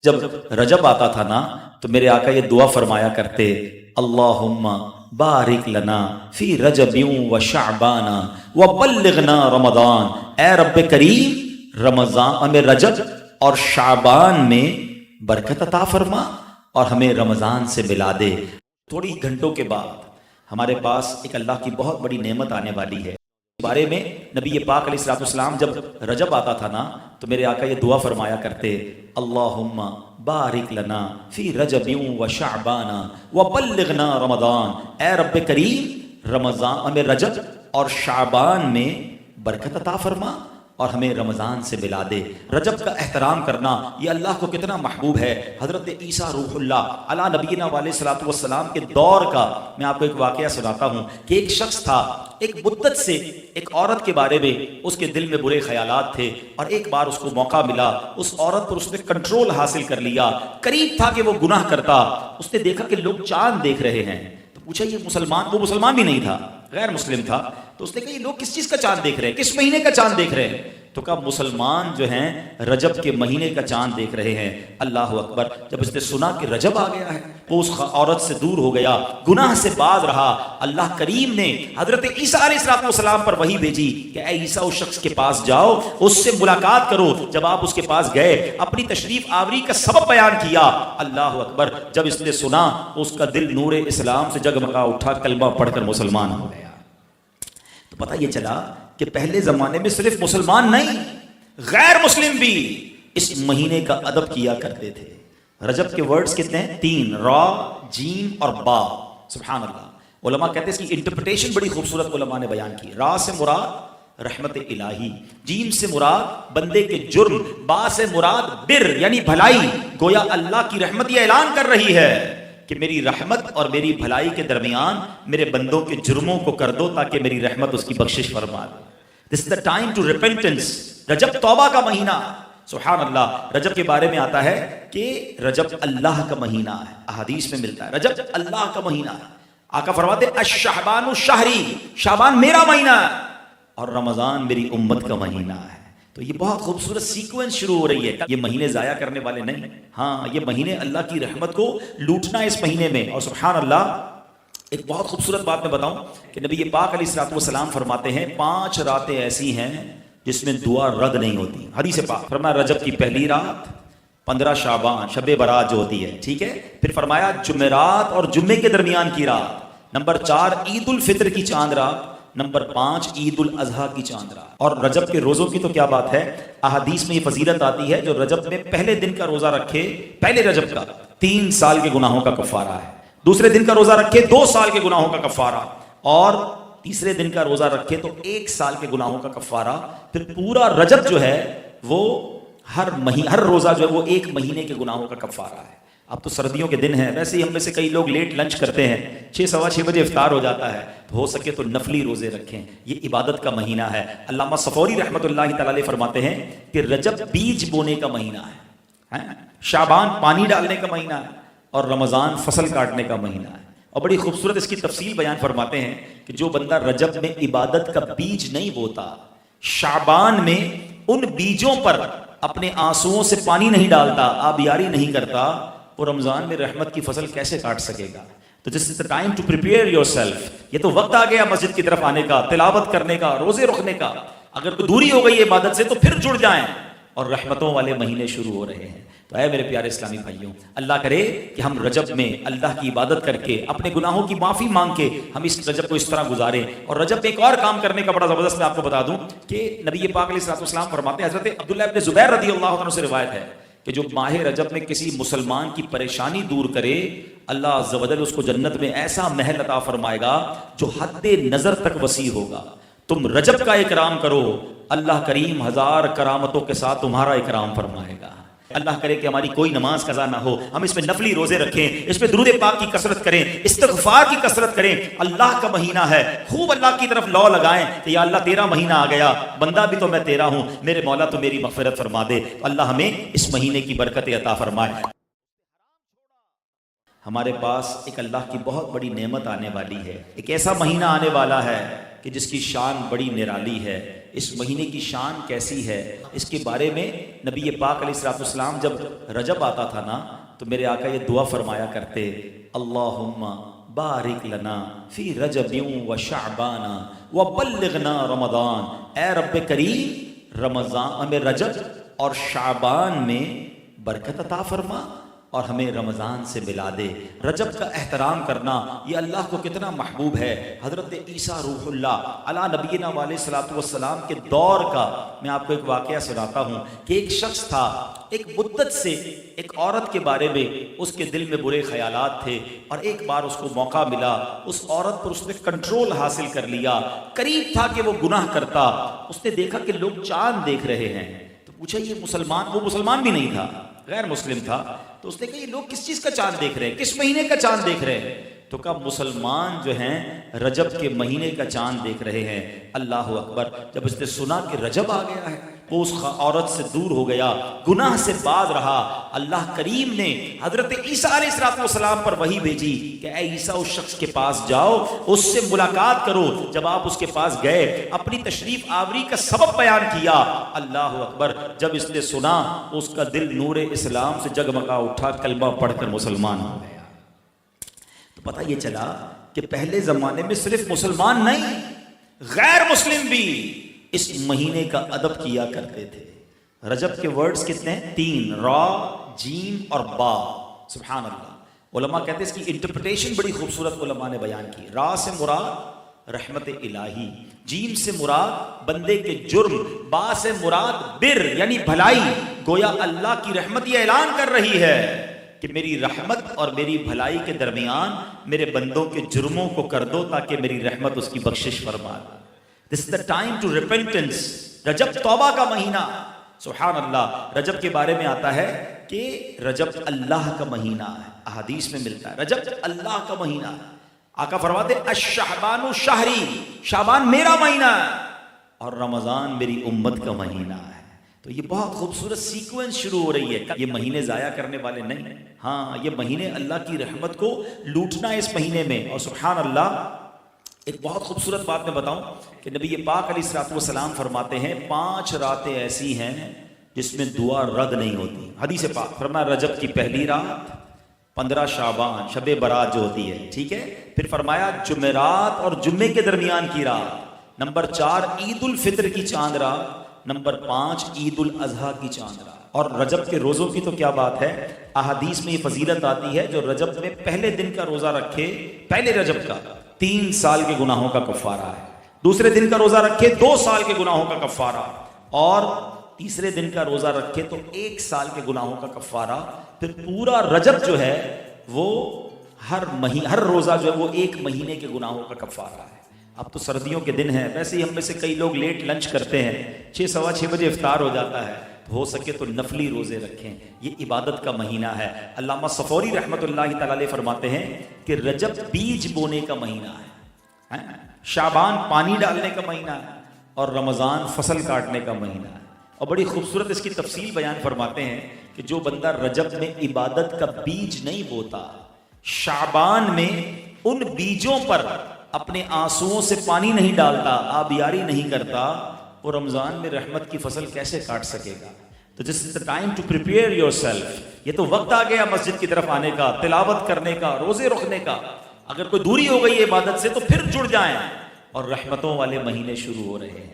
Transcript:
جب رجب آتا تھا نا تو میرے آقا یہ دعا فرمایا کرتے، اللہم بارک لنا فی رجب و شعبان و بلغنا رمضان، اے رب کریم رمضان ہمیں رجب اور شعبان میں برکت عطا فرما اور ہمیں رمضان سے ملا دے۔ تھوڑی گھنٹوں کے بعد ہمارے پاس ایک اللہ کی بہت بڑی نعمت آنے والی ہے۔ بارے میں نبی پاک علیہ السلام جب رجب آتا تھا نا تو میرے آقا یہ دعا فرمایا کرتے، اللہم بارک لنا فی رجب و شعبان و بلغنا رمضان، اے رب کریم رمضان ہمیں رجب اور شعبان میں برکت عطا فرما اور ہمیں رمضان سے ملا دے۔ رجب کا احترام کرنا یہ اللہ کو کتنا محبوب ہے۔ حضرت عیسیٰ روح اللہ علی نبینا علیہ الصلوۃ والسلام کے دور کا میں آپ کو ایک واقعہ سناتا ہوں کہ ایک شخص تھا، ایک مدت سے ایک عورت کے بارے میں اس کے دل میں برے خیالات تھے، اور ایک بار اس کو موقع ملا، اس عورت پر اس نے کنٹرول حاصل کر لیا۔ قریب تھا کہ وہ گناہ کرتا، اس نے دیکھا کہ لوگ چاند دیکھ رہے ہیں، تو پوچھا یہ مسلمان، وہ مسلمان بھی نہیں تھا، غیر مسلم تھا، تو اس نے کہا یہ لوگ کس چیز کا چاند دیکھ رہے ہیں، کس مہینے کا چاند دیکھ رہے ہیں؟ تو کہا مسلمان جو ہیں رجب کے مہینے کا چاند دیکھ رہے ہیں۔ اللہ اکبر! جب اس نے سنا کہ رجب آ گیا ہے وہ اس عورت سے دور ہو گیا، گناہ سے باز رہا۔ اللہ کریم نے حضرت عیسیٰ علیہ السلام پر وحی بھیجی کہ اے عیسیٰ اس شخص کے پاس جاؤ، اس سے ملاقات کرو۔ جب آپ اس کے پاس گئے، اپنی تشریف آوری کا سبب بیان کیا۔ اللہ اکبر! جب اس نے سنا اس کا دل نور اسلام سے جگمگا اٹھا، کلمہ پڑھ کر مسلمان ہو گیا۔ تو پتہ یہ چلا کہ پہلے زمانے میں صرف مسلمان نہیں، غیر مسلم بھی اس مہینے کا ادب کیا کرتے تھے۔ رجب کے ورڈز کتنے ہیں؟ 3، را، جیم اور با۔ سبحان اللہ! علماء کہتے ہیں اس کی انٹرپریٹیشن بڑی خوبصورت علماء نے بیان کی۔ را سے مراد رحمت الہی، جیم سے مراد بندے کے جرم، با سے مراد بر یعنی بھلائی۔ گویا اللہ کی رحمت یہ اعلان کر رہی ہے کہ میری رحمت اور میری بھلائی کے درمیان میرے بندوں کے جرموں کو کر دو تاکہ میری رحمت اس کی بخشش فرما دے۔ This is the time to repentance۔ رجب توبہ کا مہینہ۔ سبحان اللہ! رجب کے بارے میں آتا ہے کہ رجب اللہ کا مہینہ ہے، احادیث میں ملتا ہے رجب اللہ کا مہینہ ہے۔ آقا فرماتے الشعبان شہری، شعبان میرا مہینہ ہے اور رمضان میری امت کا مہینہ ہے۔ تو یہ بہت خوبصورت سیکوینس شروع ہو رہی ہے۔ یہ مہینے ضائع کرنے والے نہیں، ہاں یہ مہینے اللہ کی رحمت کو لوٹنا ہے اس مہینے میں۔ اور سبحان اللہ! ایک بہت خوبصورت بات میں بتاؤں کہ نبی پاک علیہ السلام فرماتے ہیں 5 راتیں ایسی ہیں جس میں دعا رد نہیں ہوتی۔ حدیث پاک فرمایا رجب کی پہلی رات، 15 شعبان شب برات جو ہوتی ہے، ٹھیک ہے، پھر فرمایا جمعرات اور جمعے کے درمیان کی رات، نمبر 4 عید الفطر کی چاند رات، نمبر 5 عید الاضحیٰ کی چاند رات۔ اور رجب کے روزوں کی تو کیا بات ہے، احادیث میں یہ فضیلت آتی ہے جو رجب میں پہلے دن کا روزہ رکھے، پہلے رجب کا 3 سال کے گناہوں کا کفارہ ہے، دوسرے دن کا روزہ رکھے 2 سال کے گناہوں کا کفارہ، اور تیسرے دن کا روزہ رکھے تو 1 سال کے گناہوں کا کفارہ۔ پھر پورا رجب جو ہے وہ ہر روزہ جو ہے وہ 1 مہینے کے گناہوں کا کفارہ ہے۔ اب تو سردیوں کے دن ہیں، ویسے ہی ہم میں سے کئی لوگ لیٹ لنچ کرتے ہیں، 6 سوا 6 بجے افطار ہو جاتا ہے، تو ہو سکے تو نفلی روزے رکھیں، یہ عبادت کا مہینہ ہے۔ علامہ صفوری رحمۃ اللہ تعالی علیہ فرماتے ہیں کہ رجب بیج بونے کا مہینہ ہے، شعبان پانی ڈالنے کا مہینہ ہے، اور رمضان فصل کاٹنے کا مہینہ ہے۔ اور بڑی خوبصورت اس کی تفصیل بیان فرماتے ہیں کہ جو بندہ رجب میں عبادت کا بیج نہیں بوتا، شعبان میں ان بیجوں پر اپنے آنسوؤں سے پانی نہیں ڈالتا، آبیاری نہیں کرتا، وہ رمضان میں رحمت کی فصل کیسے کاٹ سکے گا؟ تو this is the time to prepare yourself۔ یہ تو وقت آ گیا مسجد کی طرف آنے کا، تلاوت کرنے کا، روزے رکھنے کا۔ اگر کوئی دوری ہو گئی ہے عبادت سے تو پھر جڑ جائیں، اور رحمتوں والے مہینے شروع ہو رہے ہیں۔ تو اے میرے پیارے اسلامی بھائیوں، اللہ کرے کہ ہم رجب میں اللہ کی عبادت کر کے، اپنے گناہوں کی معافی مانگ کے ہم اس رجب کو اس طرح گزاریں۔ اور رجب میں ایک اور کام کرنے کا بڑا زبردست میں آپ کو بتا دوں کہ نبی پاک علیہ السلام فرماتے ہیں، حضرت عبداللہ ابن زبیر رضی اللہ عنہ سے روایت ہے کہ جو ماہ رجب میں کسی مسلمان کی پریشانی دور کرے، اللہ عز و جل اس کو جنت میں ایسا محل عطا فرمائے گا جو حد نظر تک وسیع ہوگا۔ تم رجب کا اکرام کرو، اللہ کریم 1000 کرامتوں کے ساتھ تمہارا اکرام فرمائے گا۔ اللہ کرے کہ ہماری کوئی نماز قضا نہ ہو، ہم اس میں نفلی روزے رکھیں، اس میں درود پاک کی کثرت کریں، استغفار کی کثرت کریں۔ اللہ کا مہینہ ہے، خوب اللہ کی طرف لو لگائیں کہ یا اللہ تیرا مہینہ آ گیا، بندہ بھی تو میں تیرا ہوں، میرے مولا تو میری مغفرت فرما دے۔ اللہ ہمیں اس مہینے کی برکت عطا فرمائے۔ ہمارے پاس ایک اللہ کی بہت بڑی نعمت آنے والی ہے، ایک ایسا مہینہ آنے والا ہے کہ جس کی شان بڑی نرالی ہے، اس مہینے کی شان کیسی ہے، اس کے بارے میں نبی پاک علیہ السلام جب رجب آتا تھا نا تو میرے آقا یہ دعا فرمایا کرتے، اللہم بارک لنا فی رجب و شعبان و بلغنا رمضان، اے رب کریم رمضان ہمیں رجب اور شعبان میں برکت عطا فرما اور ہمیں رمضان سے ملا دے۔ رجب کا احترام کرنا یہ اللہ کو کتنا محبوب ہے۔ حضرت عیسیٰ روح اللہ علی نبینا علیہ الصلوۃ والسلام کے دور کا میں آپ کو ایک واقعہ سناتا ہوں کہ ایک شخص تھا، ایک مدت سے ایک عورت کے بارے میں اس کے دل میں برے خیالات تھے، اور ایک بار اس کو موقع ملا، اس عورت پر اس نے کنٹرول حاصل کر لیا۔ قریب تھا کہ وہ گناہ کرتا، اس نے دیکھا کہ لوگ چاند دیکھ رہے ہیں، تو پوچھا یہ مسلمان، وہ مسلمان بھی نہیں تھا، غیر مسلم تھا، تو اس نے کہا یہ لوگ کس چیز کا چاند دیکھ رہے ہیں، کس مہینے کا چاند دیکھ رہے ہیں؟ تو کہا مسلمان جو ہیں رجب کے مہینے کا چاند دیکھ رہے ہیں۔ اللہ اکبر! جب اس نے سنا کہ رجب آ گیا ہے وہ اس عورت سے دور ہو گیا، گناہ سے باز رہا۔ اللہ کریم نے حضرت عیسیٰ علیہ السلام پر وحی بھیجی کہ اے عیسیٰ اس شخص کے پاس جاؤ، اس سے ملاقات کرو۔ جب آپ اس کے پاس گئے، اپنی تشریف آوری کا سبب بیان کیا۔ اللہ اکبر! جب اس نے سنا اس کا دل نور اسلام سے جگمگا اٹھا، کلمہ پڑھ کر مسلمان ہو گیا۔ تو پتہ یہ چلا کہ پہلے زمانے میں صرف مسلمان نہیں، غیر مسلم بھی اس مہینے کا ادب کیا کرتے تھے۔ رجب کے ورڈز کتنے ہیں؟ 3، را، جیم اور با۔ سبحان اللہ! علماء کہتے ہیں اس کی انٹرپریٹیشن بڑی خوبصورت علماء نے بیان کی۔ را سے مراد رحمت الہی، جیم سے مراد بندے کے جرم، با سے مراد بر یعنی بھلائی۔ گویا اللہ کی رحمت یہ اعلان کر رہی ہے کہ میری رحمت اور میری بھلائی کے درمیان میرے بندوں کے جرموں کو کر دو تاکہ میری رحمت اس کی بخشش فرما دے۔ This is the time to repentance۔ رجب توبہ کا مہینہ۔ سبحان اللہ! رجب کے بارے میں آتا ہے کہ رجب اللہ کا مہینہ ہے، احادیث میں ملتا ہے رجب اللہ کا مہینہ ہے۔ آقا فرماتے الشعبان شہری، شعبان میرا مہینہ ہے اور رمضان میری امت کا مہینہ ہے۔ تو یہ بہت خوبصورت سیکوینس شروع ہو رہی ہے۔ یہ مہینے ضائع کرنے والے نہیں، ہاں یہ مہینے اللہ کی رحمت کو لوٹنا ہے اس مہینے میں۔ اور سبحان اللہ! ایک بہت خوبصورت بات میں بتاؤں کہ نبی پاک علیہ السلام فرماتے ہیں 5 راتیں ایسی ہیں جس میں دعا رد نہیں ہوتی۔ حدیث پاک فرمایا رجب کی پہلی رات، 15 شعبان شب برات جو ہوتی ہے، ٹھیک ہے، پھر فرمایا جمعرات اور جمعے کے درمیان کی رات، نمبر 4 عید الفطر کی چاند رات، نمبر 5 عید الاضحیٰ کی چاند رات۔ اور رجب کے روزوں کی تو کیا بات ہے، احادیث میں یہ فضیلت آتی ہے جو رجب میں پہلے دن کا روزہ رکھے، پہلے رجب کا 3 سال کے گناہوں کا کفارہ ہے، دوسرے دن کا روزہ رکھے 2 سال کے گناہوں کا کفارہ، اور تیسرے دن کا روزہ رکھے تو 1 سال کے گناہوں کا کفارہ۔ پھر پورا رجب جو ہے وہ ہر روزہ جو ہے وہ 1 مہینے کے گناہوں کا کفارہ ہے۔ اب تو سردیوں کے دن ہیں، ویسے ہی ہم میں سے کئی لوگ لیٹ لنچ کرتے ہیں، 6 سوا 6 بجے افطار ہو جاتا ہے، ہو سکے تو نفلی روزے رکھیں، یہ عبادت کا مہینہ ہے۔ علامہ صفوری رحمۃ اللہ تعالی علیہ فرماتے ہیں کہ رجب بیج بونے کا مہینہ ہے، شعبان پانی ڈالنے کا مہینہ ہے، اور رمضان فصل کاٹنے کا مہینہ ہے۔ اور بڑی خوبصورت اس کی تفصیل بیان فرماتے ہیں کہ جو بندہ رجب میں عبادت کا بیج نہیں بوتا، شعبان میں ان بیجوں پر اپنے آنسوؤں سے پانی نہیں ڈالتا، آبیاری نہیں کرتا، وہ رمضان میں رحمت کی فصل کیسے کاٹ سکے گا؟ تو this is the time to prepare yourself. یہ تو وقت آ گیا مسجد کی طرف آنے کا، تلاوت کرنے کا، روزے رکھنے کا۔ اگر کوئی دوری ہو گئی ہے عبادت سے تو پھر جڑ جائیں، اور رحمتوں والے مہینے شروع ہو رہے ہیں۔